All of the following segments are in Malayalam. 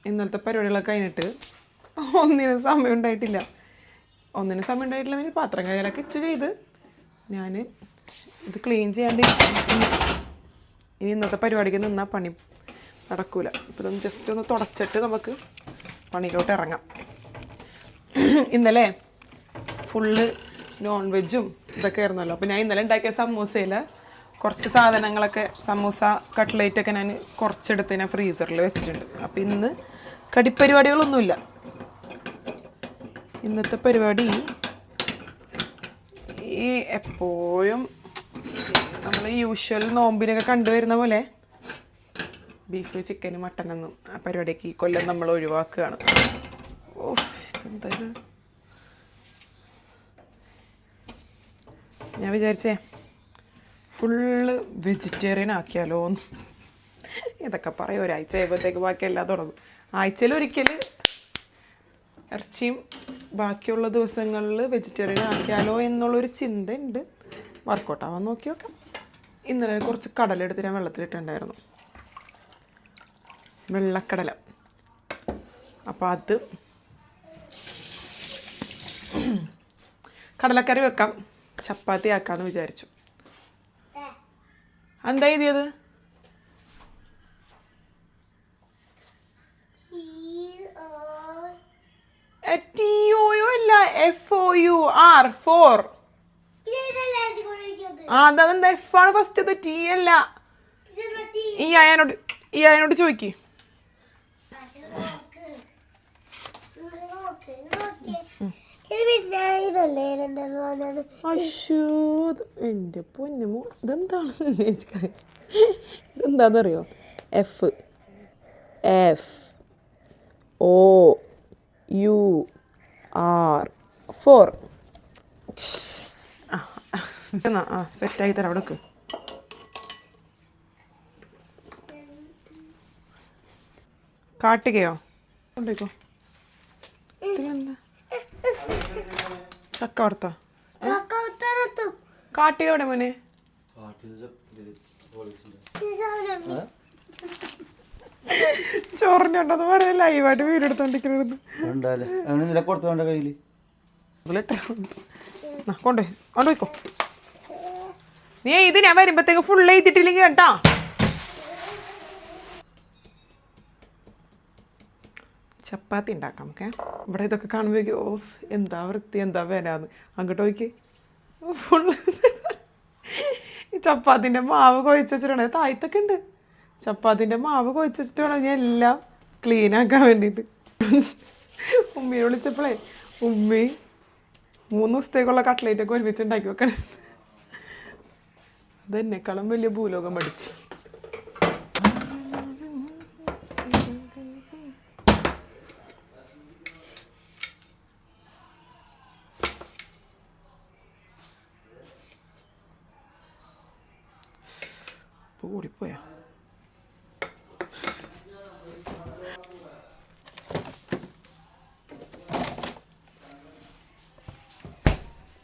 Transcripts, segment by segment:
ഇന്നലത്തെ പരിപാടികളൊക്കെ കഴിഞ്ഞിട്ട് ഒന്നിനും സമയം ഉണ്ടായിട്ടില്ല. പിന്നെ പാത്രം കൈകളൊക്കെ ചെയ്ത് ഞാൻ ഇത് ക്ലീൻ ചെയ്യാണ്ട് ഇനി ഇന്നത്തെ പരിപാടിക്ക് നിന്നാൽ പണി നടക്കൂല. അപ്പോൾ ഇതൊന്ന് ജസ്റ്റ് ഒന്ന് തുടച്ചിട്ട് നമുക്ക് പണിയിലോട്ട് ഇറങ്ങാം. ഇന്നലെ ഫുള്ള് നോൺ വെജും ഇതൊക്കെ ആയിരുന്നല്ലോ. അപ്പോൾ ഞാൻ ഇന്നലെ ഉണ്ടാക്കിയ സമൂസയിൽ കുറച്ച് സാധനങ്ങളൊക്കെ സമൂസ കട്ട്ലേറ്റൊക്കെ ഞാൻ കുറച്ചെടുത്ത് ഞാൻ ഫ്രീസറിൽ വെച്ചിട്ടുണ്ട്. അപ്പോൾ ഇന്ന് കടിപ്പരിപാടികളൊന്നുമില്ല. ഇന്നത്തെ പരിപാടി ഈ എപ്പോഴും നമ്മൾ യൂഷ്വൽ നോമ്പിനൊക്കെ കണ്ടുവരുന്ന പോലെ ബീഫ് ചിക്കൻ മട്ടനൊന്നും ആ പരിപാടിക്ക് ഈ കൊല്ലം നമ്മൾ ഒഴിവാക്കുകയാണ്. ഓഹ് ഇതെന്താ ഇത്? ഞാൻ വിചാരിച്ചേ ഫുള്ള് വെജിറ്റേറിയൻ ആക്കിയാലോ എന്ന്. ഇതൊക്കെ പറയും ഒരാഴ്ച ആയപ്പോഴത്തേക്ക് ബാക്കി എല്ലാം തുടങ്ങും. ആഴ്ചയിൽ ഒരിക്കൽ ഇറച്ചിയും ബാക്കിയുള്ള ദിവസങ്ങളിൽ വെജിറ്റേറിയൻ ആക്കിയാലോ എന്നുള്ളൊരു ചിന്ത ഉണ്ട്. വർക്കൗട്ടാവാൻ നോക്കി നോക്കാം. ഇന്നലെ കുറച്ച് കടലെടുത്ത് ഞാൻ വെള്ളത്തിലിട്ടുണ്ടായിരുന്നു, വെള്ളക്കടല. അപ്പോൾ അത് കടലക്കറി വെക്കാം, ചപ്പാത്തി ആക്കാമെന്ന് വിചാരിച്ചു. എന്താ എഴുതിയത്? TOU അല്ല, FOUR 4. അതെന്താ F ആണ് ഫസ്റ്റ്, T അല്ല. ഈ അയനോട് ചോദിക്ക്. എന്റെ പൊന്നമോ ഇതെന്താണ്? ഇതെന്താന്നറിയോ? FOUR 4. സെറ്റായി തരാം. അവിടെ വെക്ക്. കാട്ടുകയോ കൊണ്ടേക്കോ. എന്താ ചക്ക വറുത്ത കാട്ടുക എവിടെ മോനെ? ചോറിനുണ്ടെന്ന് പറയാൻ ലൈവായിട്ട് വീടെടുത്തോണ്ടിരിക്കുന്നത് കൊണ്ടുപോയിക്കോ. നീ ഇത് ഞാൻ വരുമ്പോഴത്തേക്ക് ഫുള്ള് എഴുതിട്ടില്ലെങ്കിൽ കേട്ടാ. ചപ്പാത്തി ഉണ്ടാക്കാം നമുക്ക്. ഇവിടെ ഇതൊക്കെ കാണുമ്പോഴേക്കും ഓ എന്താ വൃത്തി, എന്താ വരാന്ന്. അങ്ങോട്ട് നോക്കി ഫുള്ള് ചപ്പാത്തിൻ്റെ മാവ് കുഴച്ച് വെച്ചിട്ടാണ്. താഴത്തൊക്കെ ഉണ്ട്. ചപ്പാത്തിൻ്റെ മാവ് കുഴച്ച് വെച്ചിട്ട് വേണം ഞാൻ എല്ലാം ക്ലീൻ ആക്കാൻ വേണ്ടിയിട്ട്. ഉമ്മയെ വിളിച്ചപ്പോഴേ ഉമ്മി 3 ദിവസത്തേക്കുള്ള കട്ട്ലേറ്റൊക്കെ ഒരുമിച്ച് ഉണ്ടാക്കി വെക്കണം. അതെന്നെക്കാളും വലിയ ഭൂലോകം പഠിച്ച്. കൂടിപ്പോയാ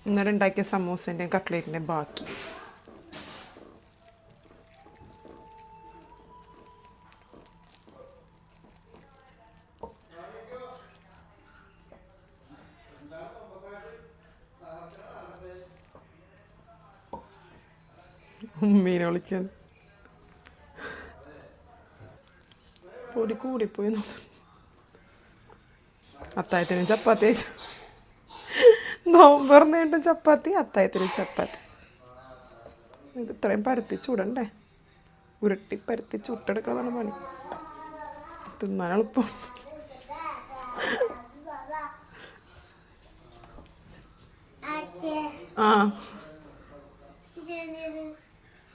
ഇന്നലെ ഉണ്ടാക്കിയ സമൂസേൻ്റെയും കട്ട്ലേറ്റിൻ്റെയും ബാക്കി. ഉമ്മീനെ വിളിക്കാൻ പൊടി കൂടിപ്പോയി. അത്തായത്തിനും ചപ്പാത്തി നോമ്പറന്നിട്ടും ചപ്പാത്തി, അത്തായത്തിനും ചപ്പാത്തി. ഇത് ഇത്രയും പരത്തി ചൂടണ്ടേ? ഉരുട്ടി പരത്തി ചുട്ടെടുക്കാന്നാണ് പണി. തിന്നാൻ എളുപ്പം. ആ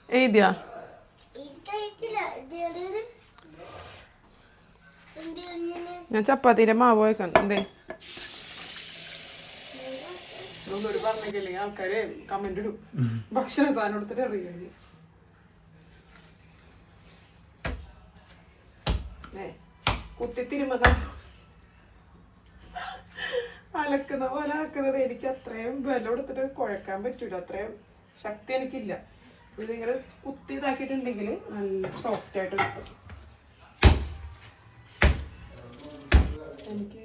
എഴുതിയാ? ഞാൻ ചപ്പാത്തിൻ്റെ മാവ് വയ്ക്കണം. എന്തേ ഒരു പറഞ്ഞില്ലേ ആൾക്കാര് കമന്റ് ഇടും ഭക്ഷണ സാധനം എടുത്തിട്ട് അറിയാം. കുത്തിത്തിരുമത അലക്കുന്ന പോലെ ആക്കുന്നത് എനിക്ക് അത്രയും ബലം എടുത്തിട്ട് കുഴക്കാൻ പറ്റൂല. അത്രയും ശക്തി എനിക്കില്ല. ഇത് നിങ്ങൾ കുത്തി ഇതാക്കിയിട്ടുണ്ടെങ്കിൽ നല്ല സോഫ്റ്റ് ആയിട്ട് കിട്ടും. എനിക്ക്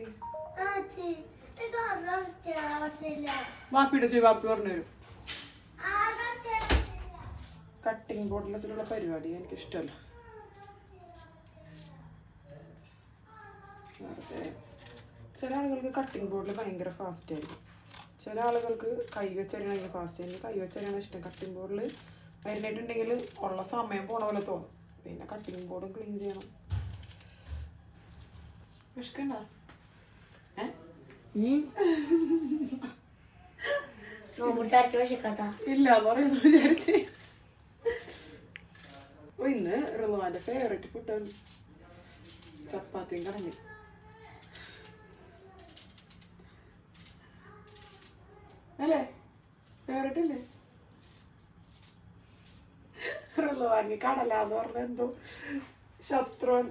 വാപ്പിയുടെ ചെയ്യും, വാപ്പി പറഞ്ഞു തരും. കട്ടിങ് ബോർഡിൽ വെച്ചിട്ടുള്ള പരിപാടി എനിക്ക് ഇഷ്ടമല്ല. ചില ആളുകൾക്ക് കട്ടിങ് ബോർഡിൽ ഭയങ്കര ഫാസ്റ്റ് ആയിരിക്കും, ചില ആളുകൾക്ക് കൈ വെച്ചറിയണം ഭയങ്കര ഫാസ്റ്റ്. എനിക്ക് കൈ വെച്ചറിയാണ് ഇഷ്ടം. കട്ടിങ് ബോർഡിൽ അരിഞ്ഞിട്ടുണ്ടെങ്കിൽ ഉള്ള സമയം പോണ പോലെ തോന്നും. പിന്നെ കട്ടിങ് ബോർഡും ക്ലീൻ ചെയ്യണം. വിഷക്കണ്ട ഇല്ല എന്ന് പറയുന്നത് വിചാരിച്ചേ. ഇന്ന് റിളുവാന്റെ ഫേവറേറ്റ് ഫുഡാണ് ചപ്പാത്തിയും കടഞ്ഞു. അല്ലേ, ഫേവറേറ്റ് അല്ലേ? റിളുവാന് കടലാന്ന് പറഞ്ഞ എന്തോ ശത്രുവൻ.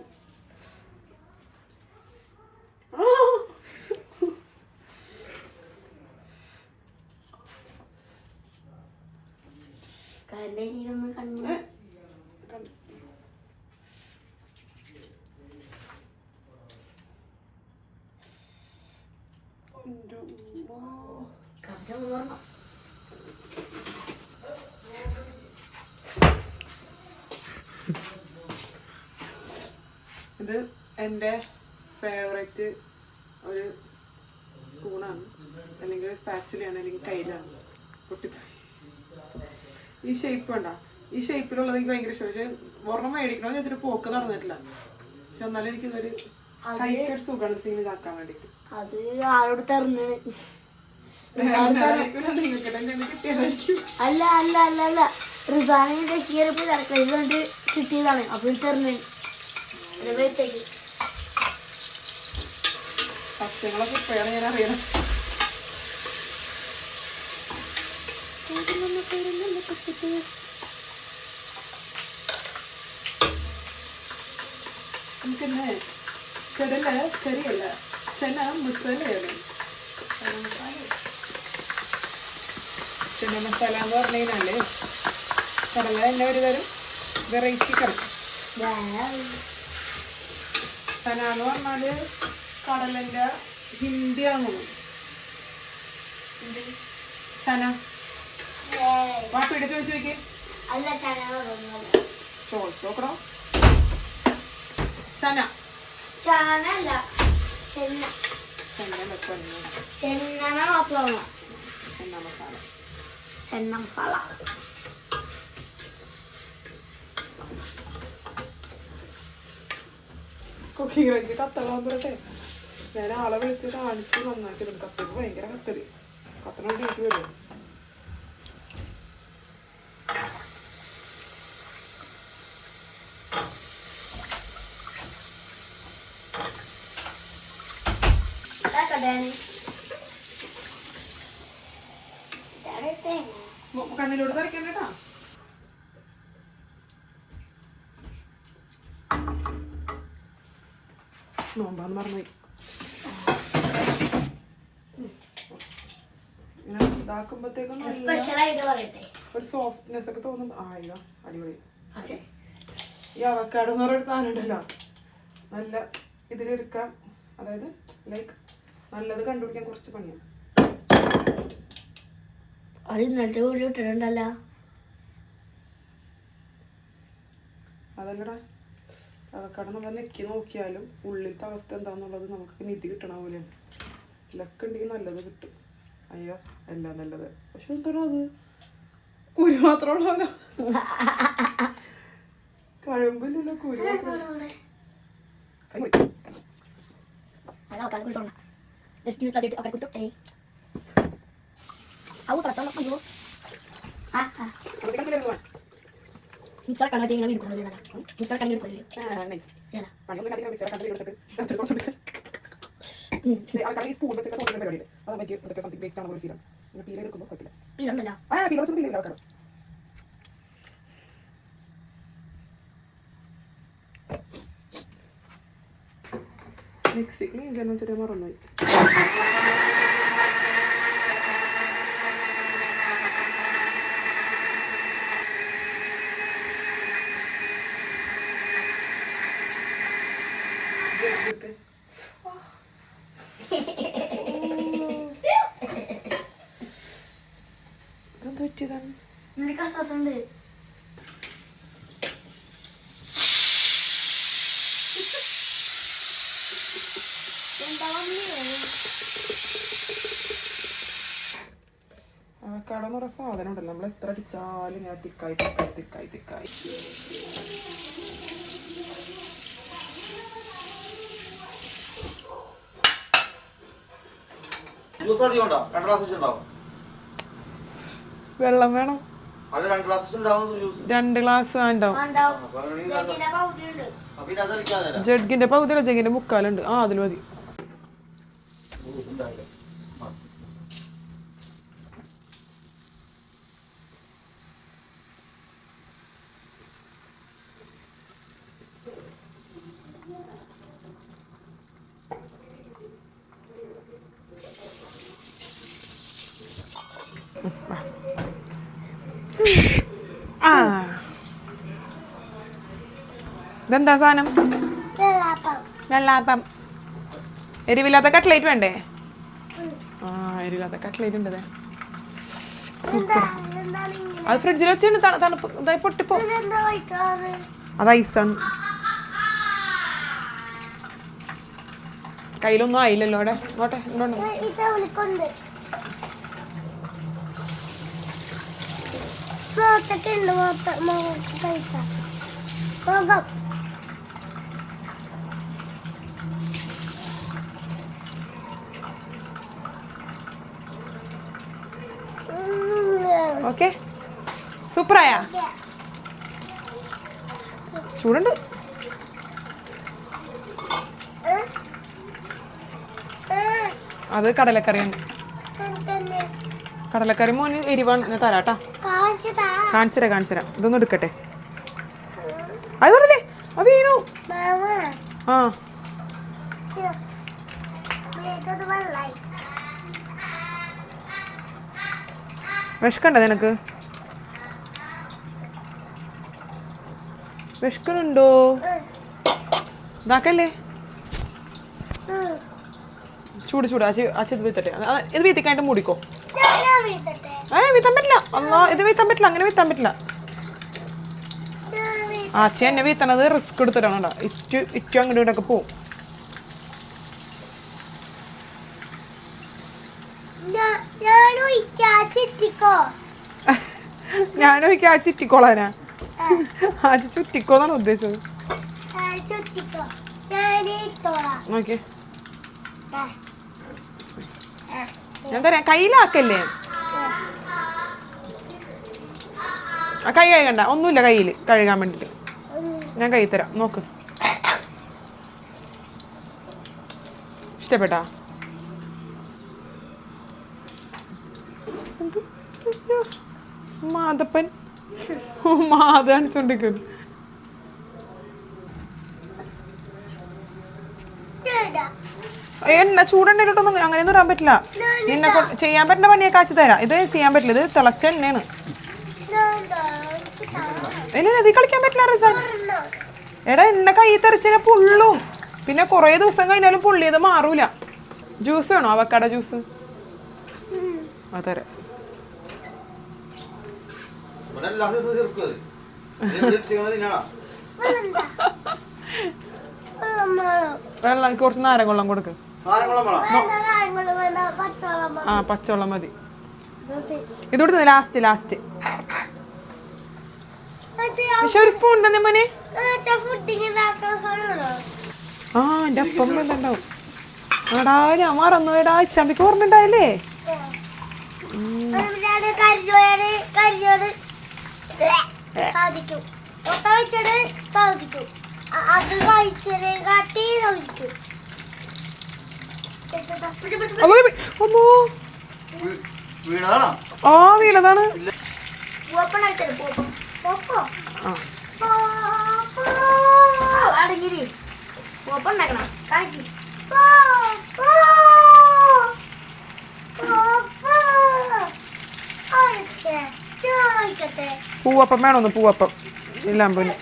ഇത് എൻ്റെ ഫേവറേറ്റ് ഒരു സ്പൂണാണ്, അല്ലെങ്കിൽ ഒരു സ്പാച്ചിലാണ്, അല്ലെങ്കിൽ കയ്യിലാണ്. പൊട്ടിപ്പോയി. ഈ ഷേപ്പ് വേണ്ട, ഈ ഷേപ്പിലുള്ളത് എനിക്ക് ഭയങ്കര ഇഷ്ടം. പക്ഷെ ഒരെണ്ണം മേടിക്കണമെന്ന് വെച്ചിട്ട് പോക്ക് നടന്നിട്ടില്ല. പക്ഷെ എന്നാലും എനിക്കിതൊരു കൈക്കൊരു സുഖം ഇതാക്കാൻ വേണ്ടിട്ട്. അത് ആരോട് തരുന്ന അല്ല അല്ല അല്ല അല്ല റിസാനെ കിട്ടിയതാണ്. അപ്പൊ തരുന്ന സത്യങ്ങളൊക്കെ ഇപ്പോഴാണ് ഞാൻ അറിയണം. നമുക്കിന്ന് കറിയല്ല, ചെന മസാലയാണ്. ചെന മസാല എന്ന് പറഞ്ഞു കഴിഞ്ഞാല് കടല തന്നെ ഒരു തരം വെറൈറ്റി കറി. ചെന എന്ന് പറഞ്ഞാല് കടലന്റെ ഹിന്ദിയാണോ? ചന വാപ്പിയുടെ ചോദിച്ചു നോക്കി. ചോദിച്ചു നോക്കണോ? ചന ചാനല്ല ചെന്ന മസാല. ചെന്ന മസാല കുക്കിംഗ് റേഞ്ച് കത്തളാൻ പറട്ടെ. ഞാൻ ആളെ വിളിച്ച് കാണിച്ച് നന്നാക്കി. കത്തക്ക് ഭയങ്കര കത്തല്, കത്തനോട് എനിക്ക് വരും. കണ്ണിലോട് തരക്കണ്ടേട്ടാ. നോമ്പാന്ന് മറന്നുപോയി. ഇങ്ങനെ ഇതാക്കുമ്പോഴത്തേക്കും ഒരു സോഫ്റ്റ്നെസ് ഒക്കെ തോന്നുന്നു. ആയില്ല, അടിപൊളി. ഈ അവക്കാടോ എന്ന് പറയുന്ന സാധനം ഉണ്ടല്ലോ, നല്ല ഇതിലെടുക്കാം. അതായത് ലൈക്ക് നല്ലത് കണ്ടുപിടിക്കാൻ കുറച്ച് പണിയാണ്. അത് ഇന്നലത്തെ വീഡിയോ ഇട്ടിട്ടുണ്ടല്ലോ. അതല്ലടാ, അവക്കാടോ നമ്മൾ നെക്കി നോക്കിയാലും ഉള്ളിലത്തെ അവസ്ഥ എന്താന്നുള്ളത് നമുക്ക് നിധി കിട്ടണ പോലെയാണ്. ലക്ക് ഉണ്ടെങ്കിൽ നല്ലത് കിട്ടും. അയ്യോ എല്ലാം നല്ലത്. പക്ഷെ എന്താടാ അത് കുരു മാത്രമുള്ള കഴമ്പില്ലല്ലോ, കുരു സ്പൂൺ വെച്ചിട്ട് പരിപാടി. അത് എനിക്ക് ഇതൊക്കെ സംതിങ് വേസ്റ്റ് ആണെന്ന് ഫീലാണ്. പീല എടുക്കുമ്പോൾ കുഴപ്പമില്ല. പീല വെച്ചും പീല ഇല്ല. മിക്സി ക്ലീൻ ചെയ്യാൻ വെച്ചിട്ട് മറന്നുപോയി. ഇതെന്ത് പറ്റിയതാണ്? നിനക്ക് അസ്വസ്ഥണ്ട്. അവക്കാടോ എന്ന് പറയുന്ന സാധനം ഉണ്ടല്ലോ, നമ്മൾ എത്ര അടിച്ചാലും ഞാൻ തിക്കായി. വെള്ളം വേണം. 2 ഗ്ലാസ് ഉണ്ടാവും. ജഗ്ഗിന്റെ പകുതിയല്ല, ജഗ്ഗിന്റെ മുക്കാലുണ്ട്. അതിൽ മതി. ഇതെന്താ സാധനം? വെള്ളാപ്പം. എരിവില്ലാത്ത കട്ട്ലേറ്റ് വേണ്ടേ? എരിവില്ലാത്ത കട്ട്ലേറ്റ് ഉണ്ട്. സൂപ്പർ. അത് ഫ്രിഡ്ജിൽ വെച്ചിട്ട് തണുപ്പ് ഇതായി പൊട്ടിപ്പോ. അത് ഐസാണ്. കയ്യിലൊന്നും ആയില്ലല്ലോ അവിടെ. നോട്ടെ ഇങ്ങോട്ട്. ഓക്കെ, സൂപ്പറായ? ചൂടുണ്ട്. അത് കടലക്കറിയാണ്. കടലക്കറി മോന് എരിവാണ്. തരാട്ടാ, കാണിച്ചരാ. ഇതൊന്നും എടുക്കട്ടെ. അത് പറഞ്ഞേ അത് വീണു. വിശക്കണ്ട നിനക്ക്? വിശക്കണുണ്ടോ? ഇതാക്കല്ലേ. ചൂട് അച്ഛത് വീത്തട്ടെ. ഇത് വീത്തിക്കായിട്ട് മൂടിക്കോ. വീത്താൻ പറ്റില്ല. ഇത് വീത്താൻ പറ്റില്ല. അങ്ങനെ വീത്താൻ പറ്റില്ല. ആച്ചി എന്നെ വീത്തണത് റിസ്ക് എടുത്തിട്ടാണ്. ഇറ്റു അങ്ങോട്ടും ഇങ്ങോട്ടൊക്കെ പോവും. ഞാനോ ആ ചിറ്റിക്കോളാനാ? ആച്ചി ചുറ്റിക്കോന്നാണ് ഉദ്ദേശിച്ചത്. ഓക്കെ, ഞാൻ തരാം. കയ്യിലാക്കല്ലേ. കൈ കഴുകണ്ട, ഒന്നുമില്ല കയ്യിൽ കഴുകാൻ വേണ്ടിട്ട്. ഞാൻ കൈ തരാം, നോക്ക്. ഇഷ്ടപ്പെട്ടാ? മാതപ്പൻ മാതാണിച്ചോണ്ടിരിക്കുന്നു. എണ്ണ ചൂടെണ്ണയിലോട്ടൊന്നും അങ്ങനെയൊന്നും ഇടാൻ പറ്റില്ല. നിന്നെ ചെയ്യാൻ പറ്റുന്ന പണിയെ കാച്ചി തരാം. ഇത് ചെയ്യാൻ പറ്റില്ല. ഇത് തിളച്ച എണ്ണയാണ്. ഇല്ല, ഇത് കളിക്കാൻ പറ്റില്ല റിസാൻ. എടാ, എണ്ണ കൈ തെറിച്ചാൽ പൊള്ളും. പിന്നെ കുറേ ദിവസം കഴിഞ്ഞാലും പൊള്ളിയത് മാറൂല. ജ്യൂസ് വേണോ? Avocado juice? അതരാ. വെള്ളം കുറച്ച് നാരങ്ങ വെള്ളം കൊടുക്ക്. പച്ചവെള്ളം മതി. ഇതോട് ലാസ്റ്റ്. പക്ഷെ ഒരു സ്പൂൺ തന്നെ മോനെ. എന്റെ അപ്പം ഉണ്ടാവും. എടാ, ഞാൻ മറന്നു. എടാ, ചമ്പിക്ക് ഓർമ്മ ഉണ്ടായില്ലേ? വീണതാണ്. പൂവപ്പം വേണോന്ന്? പൂവപ്പം ഇല്ലാമ്പൂന്.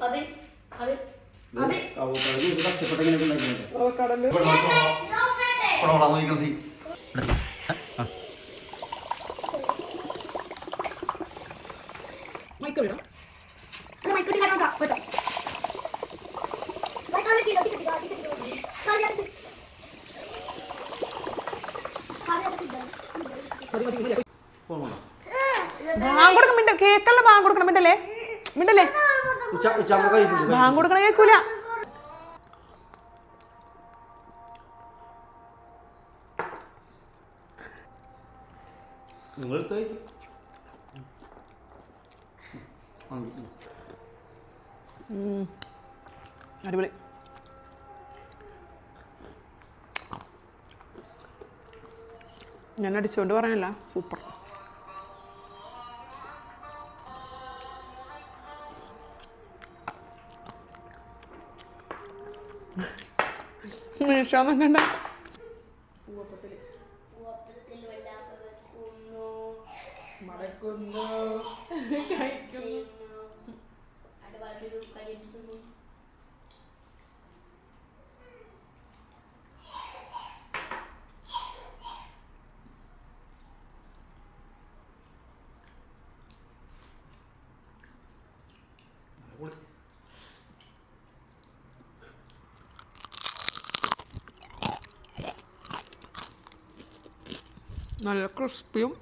അബി അബി അബി കടല് മൈക്കോളിടാ അല്ല മൈക്കുട്ടി കാരണോ കേട്ടോ മൈക്കുട്ടി കിലോ ബാങ്ക് കൊടുക്കണം മിണ്ട കേക്കല്ല ബാങ്ക് കൊടുക്കണം മിണ്ടല്ലേ മിണ്ടല്ലേ ബാങ്ക് കൊടുക്കണ കേക്കൂല അടിപൊളി ഞാൻ അടിച്ചുകൊണ്ട് പറയാനല്ല സൂപ്പർ മീഷാന്നും കണ്ട മടക്കുന്നു കഴിക്കുന്നു നല്ല ക്രിസ്പിയും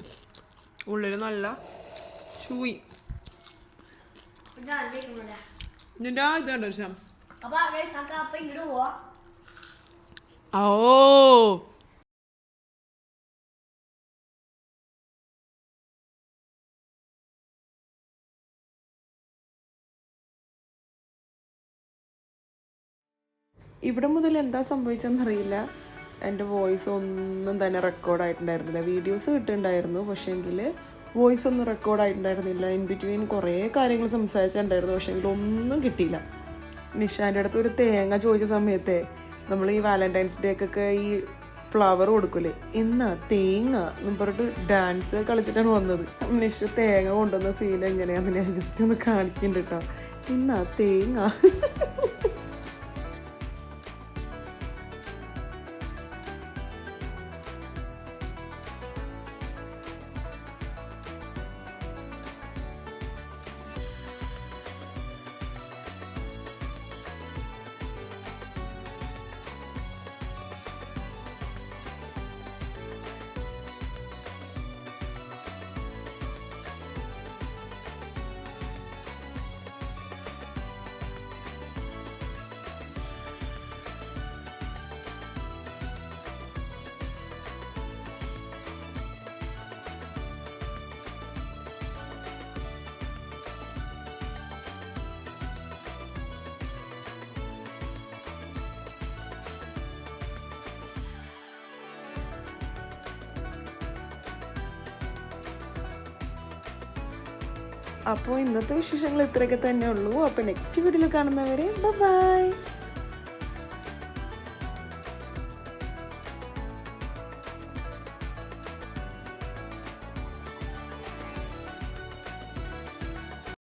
ഉള്ളിൽ നല്ല ചൂയി നിന്റെ ആ ഇത് കണ്ടോ ശ്യാം അപ്പൊ ഇങ്ങോട്ട് പോവാ ഓ ഇവിടെ മുതൽ എന്താ സംഭവിച്ചെന്നറിയില്ല എൻ്റെ വോയിസ് ഒന്നും തന്നെ റെക്കോർഡായിട്ടുണ്ടായിരുന്നില്ല വീഡിയോസ് കിട്ടുന്നുണ്ടായിരുന്നു പക്ഷേങ്കിൽ വോയിസ് ഒന്നും റെക്കോർഡായിട്ടുണ്ടായിരുന്നില്ല ഇൻ ബിറ്റ്വീൻ കുറേ കാര്യങ്ങൾ സംസാരിച്ചിട്ടുണ്ടായിരുന്നു പക്ഷേങ്കിൽ ഒന്നും കിട്ടിയില്ല നിഷാൻ്റെ അടുത്ത് ഒരു തേങ്ങ ചോദിച്ച സമയത്തെ നമ്മൾ ഈ വാലന്റൈൻസ് ഡേക്കൊക്കെ ഈ ഫ്ലവർ കൊടുക്കൂലേ എന്നാ തേങ്ങ എന്ന് പറഞ്ഞിട്ട് ഡാൻസ് കളിച്ചിട്ടാണ് വന്നത് നിഷ തേങ്ങ കൊണ്ടുവന്ന സീൻ എങ്ങനെയാണെന്ന് ഞാൻ ജസ്റ്റ് ഒന്ന് കാണിക്കുന്നുണ്ട് കേട്ടോ എന്നാ തേങ്ങ അപ്പോൾ ഇന്നത്തെ വിശേഷങ്ങൾ ഇത്രയൊക്കെ തന്നെ ഉള്ളൂ അപ്പോൾ നെക്സ്റ്റ് വീഡിയോയിൽ കാണുന്നവരെ ബൈ.